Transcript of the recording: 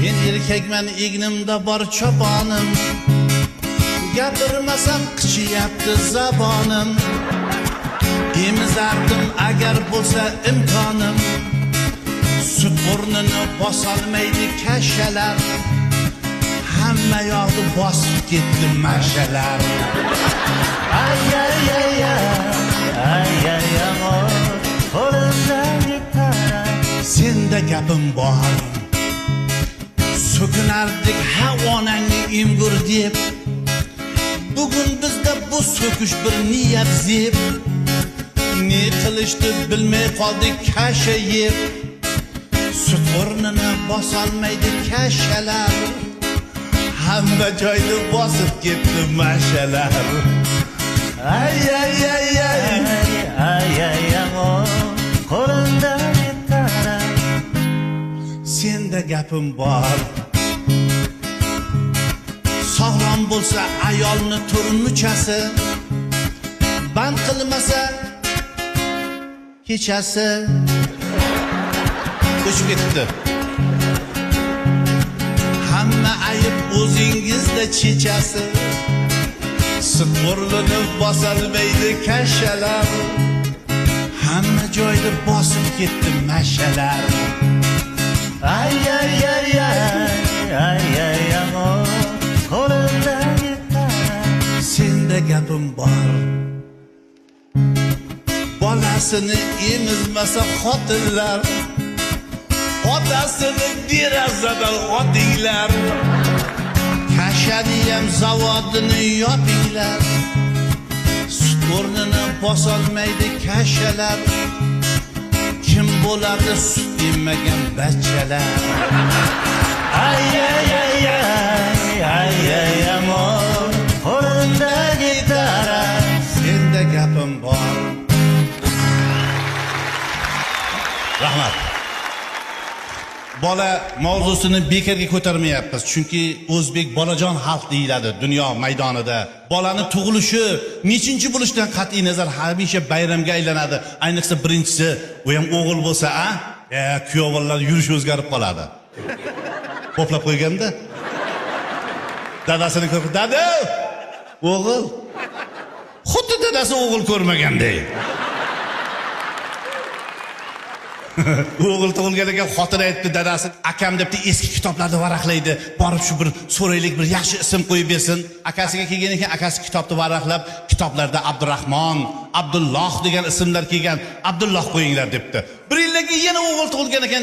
Men erkakman, egnimda bor choponim, gapirmasam qichiyapti zabonim. Emizardim agar bo'lsa imkonim, sut o'rnini bosolmaydi kashalar, hamma yoqni bosib ketdi mashalar. Ay ay ay ay ay amor, qo'limdagi qara. Senda gapim bor, so'kinardik havonangni imgur deb. Bugun bizda bu so'kish bir niyat zeb. Ne qilishni bilmay qoldik kasha yeb. Sut o'rnini bosolmaydi kashalar, hamma joyni bosib ketdi mashalar. Ay ay ay ay ay ay amor, qo'limdagi qara. Senda gapim bor, sog'lom bo'lsa ayolni turmuchasi, band qilmasa kechasi. O'chib ketibdi. Hamma ayib o'zingizda chechasi, sut o'rnini bosolmaydi kashalar, hamma joyda bosib ketdi mashalar. Ay ay ay ay ay ay amor, qo'limdagi qara. Senda gapim bor, bolasini emizmasa xotinlar, otasini derazadan otinglar. Kashaniyam zavodini yopinglar, sut o'rnini bosolmaydi kashalar, kim bo'lardi sut yemagan bachchalar. Ay ay ay ay ay ay amor, qo'limdagi qara. Senda gapim bor. Rahmat. Bola mavzusini bekorga ko'tarmayapmiz, chunki o'zbek bolajon xalq deyiladi dunyo maydonida. Bolani tug'ilishi nechinchi bo'lishidan qat'iy nazar hamisha bayramga aylanadi. Ayniqsa birinchisi, u ham o'g'il bo'lsa, kuyovlar yurish o'zgarib qoladi. Qo'plab qo'yganda dadasini ko'rib, "Dada, o'g'il." Xuddi dadasi o'g'il ko'rmaganday. O'g'il tug'ilgan ekan, xotin aytdi dadasi, akam debdi eski kitoblarni varaqlaydi. Borib shu bir so'raylik, bir yaxshi ism qo'yib bersin. Akasiga kelgan ekan, akasi kitobni varaqlab, kitoblarda Abdurahmon, Abdulloh degan ismlar kelgan. Abdulloh qo'yinglar debdi. Bir yildan keyin yana o'g'il tug'ilgan ekan.